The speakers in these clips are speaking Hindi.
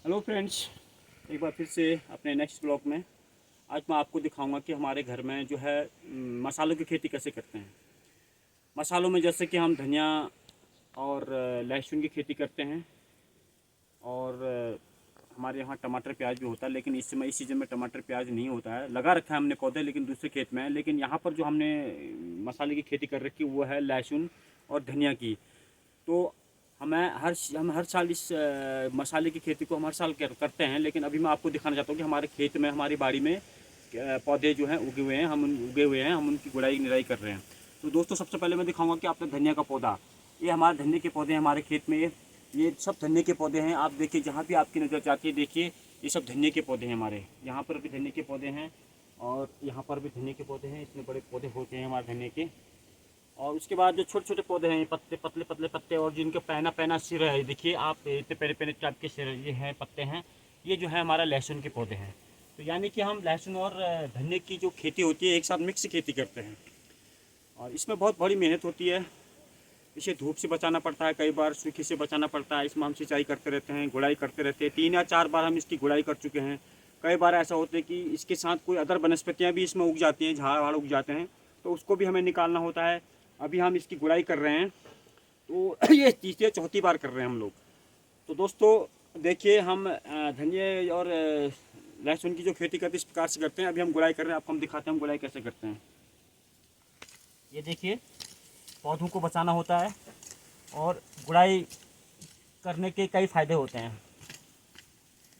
हेलो फ्रेंड्स, एक बार फिर से अपने नेक्स्ट ब्लॉग में आज मैं आपको दिखाऊंगा कि हमारे घर में जो है मसालों की खेती कैसे करते हैं। मसालों में जैसे कि हम धनिया और लहसुन की खेती करते हैं और हमारे यहाँ टमाटर प्याज भी होता है, लेकिन इस समय इस सीज़न में टमाटर प्याज नहीं होता है। लगा रखा है हमने पौधे, लेकिन दूसरे खेत में है। लेकिन यहाँ पर जो हमने मसाले की खेती कर रखी वो है लहसुन और धनिया की। तो हम हर साल इस मसाले की खेती को हम हर साल करते हैं, लेकिन अभी मैं आपको दिखाना चाहता हूँ कि हमारे खेत में, हमारी बाड़ी में पौधे जो हैं उगे हुए हैं, हम उनकी गुड़ाई निराई कर रहे हैं। तो दोस्तों, सबसे पहले मैं दिखाऊंगा कि आपने धनिया का पौधा, ये हमारे धनिया के पौधे हैं हमारे खेत में। ये सब धनिया के पौधे हैं। आप देखिए, जहाँ भी आपकी नज़र जाती है, देखिए ये सब धनिया के पौधे हैं हमारे। यहाँ पर भी धनिया के पौधे हैं और यहाँ पर भी धनिया के पौधे हैं। इतने बड़े पौधे होते हैं हमारे धनिया के। और उसके बाद जो छोटे छोटे पौधे हैं, पत्ते, पतले पतले पत्ते, और जिनके पैना पैना सिर है, देखिए आप, इतने पेरे पेरे टाइप के सिर ये हैं, पत्ते हैं। ये जो है हमारा लहसुन के पौधे हैं। तो यानी कि हम लहसुन और धनिया की जो खेती होती है, एक साथ मिक्स खेती करते हैं। और इसमें बहुत बड़ी मेहनत होती है। इसे धूप से बचाना पड़ता है, कई बार सूखे से बचाना पड़ता है। इसमें हम सिंचाई करते रहते हैं, गुड़ाई करते रहते हैं। 3 या 4 बार हम इसकी गुड़ाई कर चुके हैं। कई बार ऐसा होता है कि इसके साथ कोई अदर वनस्पतियाँ भी इसमें उग जाती हैं, झाड़ वाड़ उग जाते हैं, तो उसको भी हमें निकालना होता है। अभी हम इसकी गुड़ाई कर रहे हैं, तो ये तीसरी या चौथी बार कर रहे हैं हम लोग। तो दोस्तों देखिए, हम धनिया और लहसुन की जो खेती करते हैं इस प्रकार से करते हैं। अभी हम गुड़ाई कर रहे हैं, आपको हम दिखाते हैं हम गुड़ाई कैसे करते हैं। ये देखिए, पौधों को बचाना होता है और गुड़ाई करने के कई फ़ायदे होते हैं।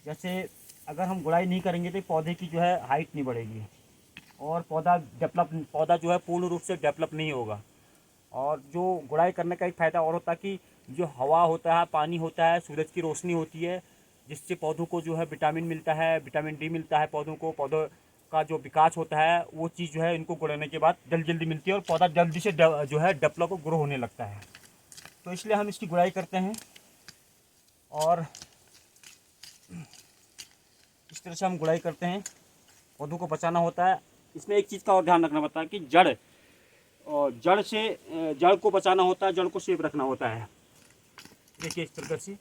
जैसे अगर हम गुड़ाई नहीं करेंगे तो पौधे की जो है हाइट नहीं बढ़ेगी और पौधा जो है पूर्ण रूप से डेवलप नहीं होगा। और जो गुड़ाई करने का एक फ़ायदा और होता है कि जो हवा होता है, पानी होता है, सूरज की रोशनी होती है, जिससे पौधों को जो है विटामिन मिलता है, विटामिन डी मिलता है पौधों को। पौधों का जो विकास होता है वो चीज़ जो है इनको गुड़ाने के बाद जल्दी जल्दी मिलती है और पौधा जल्दी से जो है डेवलप और ग्रो होने लगता है। तो इसलिए हम इसकी गुड़ाई करते हैं और इस तरह से हम गुड़ाई करते हैं। पौधों को बचाना होता है। इसमें एक चीज़ का और ध्यान रखना पड़ता है कि जड़ को बचाना होता है, जड़ को सेफ रखना होता है। देखिए इस तरह से।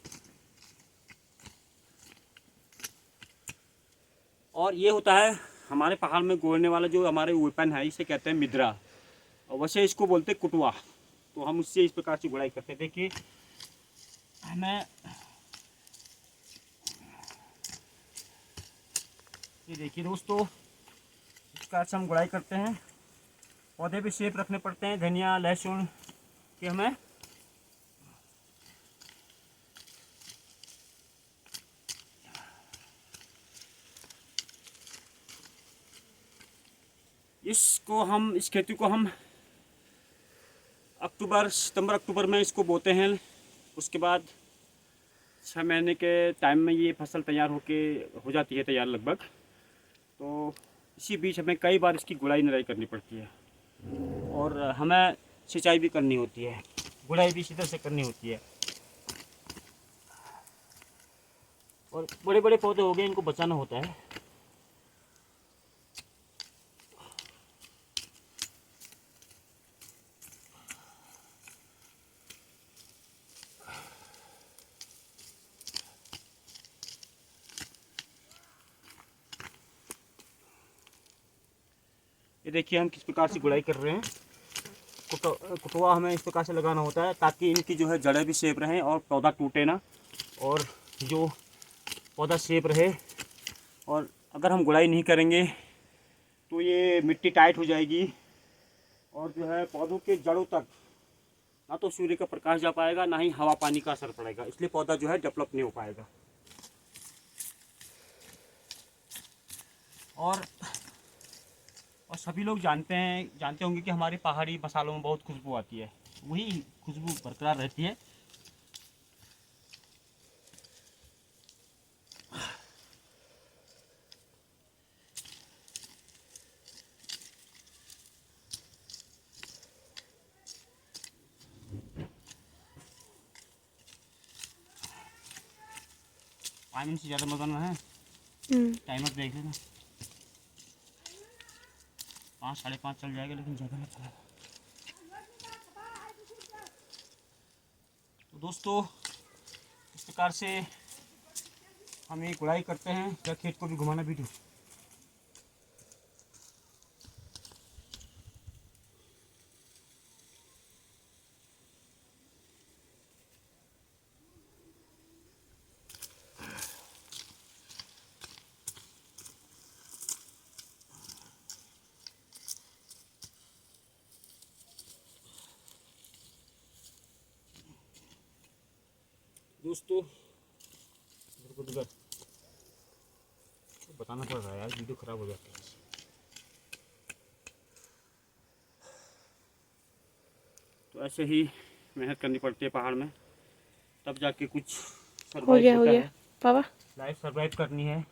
और ये होता है हमारे पहाड़ में गोड़ने वाला जो हमारे वेपन है, इसे कहते हैं मिद्रा, और वैसे इसको बोलते हैं कुटवा। तो हम उससे इस प्रकार से गुड़ाई करते हैं। देखिए हमें, ये देखिए दोस्तों, इस प्रकार से हम गुड़ाई करते हैं। पौधे भी सेफ रखने पड़ते हैं धनिया लहसुन के हमें। इस खेती को हम सितंबर अक्टूबर में इसको बोते हैं। उसके बाद 6 महीने के टाइम में ये फसल तैयार हो जाती है, तैयार लगभग। तो इसी बीच हमें कई बार इसकी गुड़ाई निराई करनी पड़ती है और हमें सिंचाई भी करनी होती है, गुड़ाई भी इसी तरह से करनी होती है। और बड़े बड़े पौधे हो गए, इनको बचाना होता है। ये देखिए हम किस प्रकार से गुड़ाई कर रहे हैं। कुटवा हमें इस प्रकार से लगाना होता है ताकि इनकी जो है जड़ें भी सेफ रहें और पौधा टूटे ना, और जो पौधा सेफ रहे। और अगर हम गुड़ाई नहीं करेंगे तो ये मिट्टी टाइट हो जाएगी और जो है पौधों के जड़ों तक ना तो सूर्य का प्रकाश जा पाएगा, ना ही हवा पानी का असर पड़ेगा। इसलिए पौधा जो है डेवलप नहीं हो पाएगा। और सभी लोग जानते होंगे कि हमारे पहाड़ी मसालों में बहुत खुशबू आती है। वही खुशबू बरकरार रहती है। टाइम से ज़्यादा मजा ना है। टाइमर देख लेना, 5 साढ़े 5 चल जाएगा, लेकिन ज़्यादा नहीं चलेगा। तो दोस्तों, इस प्रकार से हम एक गुड़ाई करते हैं या खेत को भी घुमाना वीडियो। दोस्तों बताना पड़ रहा है यार, वीडियो ख़राब हो जाती है। तो ऐसे ही मेहनत करनी पड़ती है पहाड़ में, तब जाके कुछ हो सरवाइव गया होता है। पापा। लाइफ सरवाइव करनी है